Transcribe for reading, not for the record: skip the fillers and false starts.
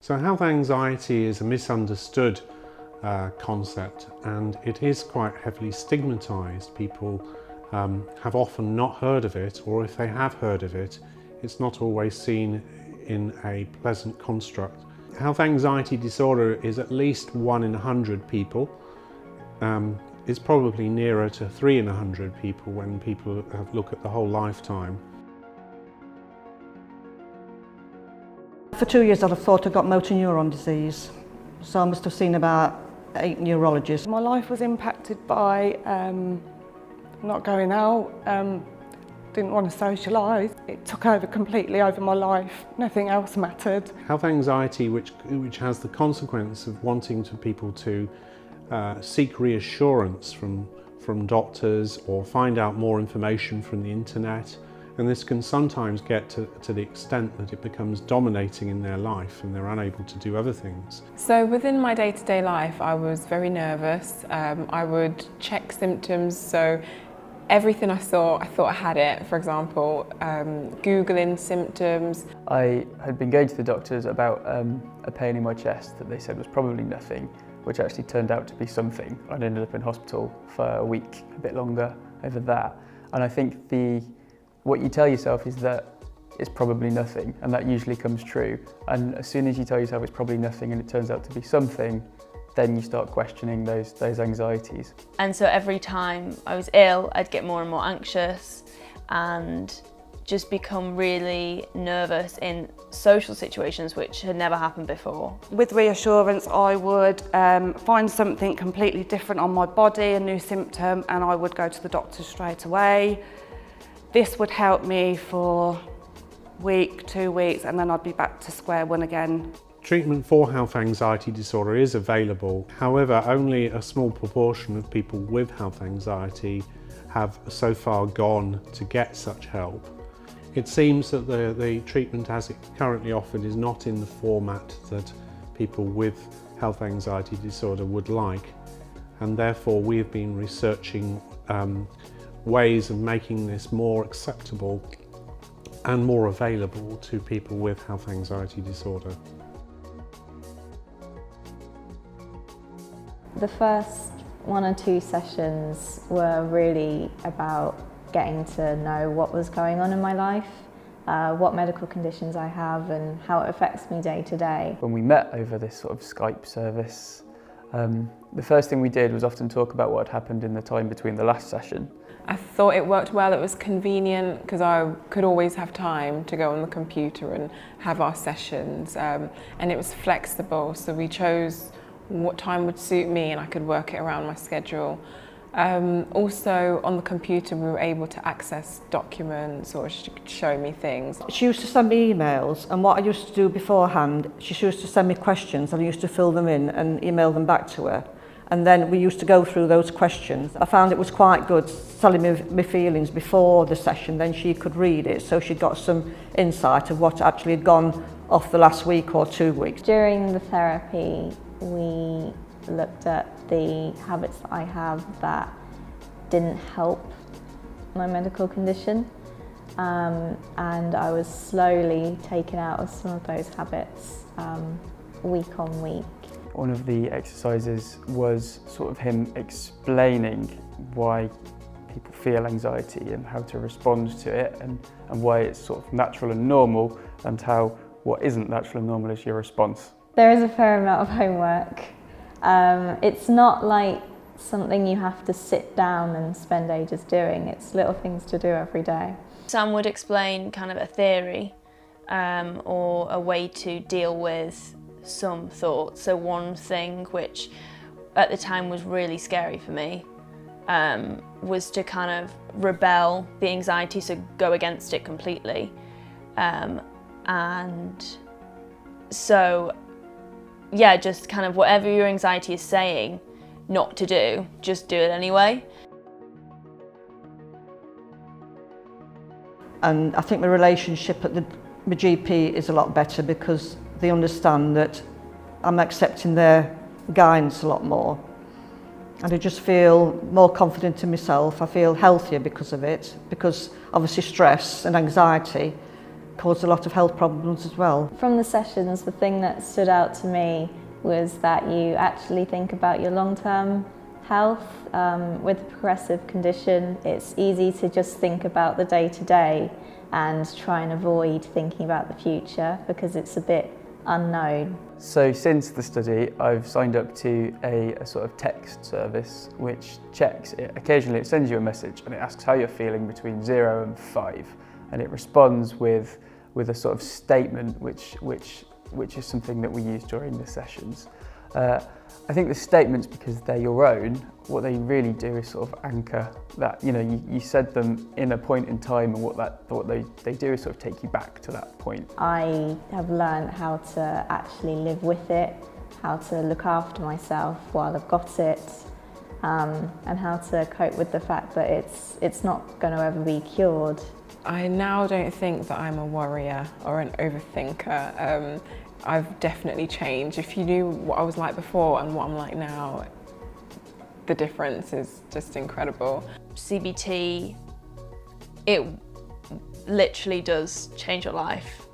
So health anxiety is a misunderstood concept, and it is quite heavily stigmatized. People have often not heard of it, or if they have heard of it, it's not always seen in a pleasant construct. Health anxiety disorder is at least 1 in 100 people. It's probably nearer to 3 in 100 people when people look at the whole lifetime. For 2 years I thought I got motor neuron disease, so I must have seen about 8 neurologists. My life was impacted by not going out, didn't want to socialise. It took over completely over my life, nothing else mattered. Health anxiety, which has the consequence of wanting people to seek reassurance from doctors or find out more information from the internet, and this can sometimes get to the extent that it becomes dominating in their life and they're unable to do other things. So within my day-to-day life I was very nervous. I would check symptoms, so everything I thought I had it. For example, Googling symptoms. I had been going to the doctors about a pain in my chest that they said was probably nothing, which actually turned out to be something. I'd ended up in hospital for a week, a bit longer over that. And I think what you tell yourself is that it's probably nothing, and that usually comes true. And as soon as you tell yourself it's probably nothing and it turns out to be something, then you start questioning those anxieties. And so every time I was ill, I'd get more and more anxious and just become really nervous in social situations, which had never happened before. With reassurance, I would find something completely different on my body, a new symptom, and I would go to the doctor straight away. This would help me for a week, 2 weeks, and then I'd be back to square one again. Treatment for health anxiety disorder is available. However, only a small proportion of people with health anxiety have so far gone to get such help. It seems that the treatment as it currently offered is not in the format that people with health anxiety disorder would like, and therefore we've been researching ways of making this more acceptable and more available to people with health anxiety disorder. The first 1 or 2 sessions were really about getting to know what was going on in my life, what medical conditions I have and how it affects me day to day. When we met over this sort of Skype service, the first thing we did was often talk about what had happened in the time between the last session. I thought it worked well. It was convenient because I could always have time to go on the computer and have our sessions, and it was flexible, so we chose what time would suit me and I could work it around my schedule. Also on the computer we were able to access documents, or she could show me things. She used to send me emails, and what I used to do beforehand, she used to send me questions and I used to fill them in and email them back to her. And then we used to go through those questions. I found it was quite good telling me my feelings before the session, then she could read it, so she got some insight of what actually had gone off the last week or 2 weeks. During the therapy, we looked at the habits that I have that didn't help my medical condition, and I was slowly taken out of some of those habits week on week. One of the exercises was sort of him explaining why people feel anxiety and how to respond to it, and why it's sort of natural and normal, and how what isn't natural and normal is your response. There is a fair amount of homework. It's not like something you have to sit down and spend ages doing. It's little things to do every day. Sam would explain kind of a theory or a way to deal with some thoughts. So one thing which at the time was really scary for me was to kind of rebel the anxiety, so go against it completely. And so, yeah, just kind of whatever your anxiety is saying not to do, just do it anyway. And I think my relationship at my GP is a lot better because they understand that I'm accepting their guidance a lot more. And I just feel more confident in myself. I feel healthier because of it, because obviously stress and anxiety caused a lot of health problems as well. From the sessions, the thing that stood out to me was that you actually think about your long-term health. With a progressive condition, it's easy to just think about the day-to-day and try and avoid thinking about the future because it's a bit unknown. So since the study, I've signed up to a sort of text service which checks it. Occasionally it sends you a message and it asks how you're feeling between 0 and 5, and it responds with a sort of statement which is something that we use during the sessions. I think the statements, because they're your own, what they really do is sort of anchor that, you know, you said them in a point in time, and what they do is sort of take you back to that point. I have learned how to actually live with it, how to look after myself while I've got it, and how to cope with the fact that it's not going to ever be cured. I now don't think that I'm a worrier or an overthinker. I've definitely changed. If you knew what I was like before and what I'm like now, the difference is just incredible. CBT, it literally does change your life.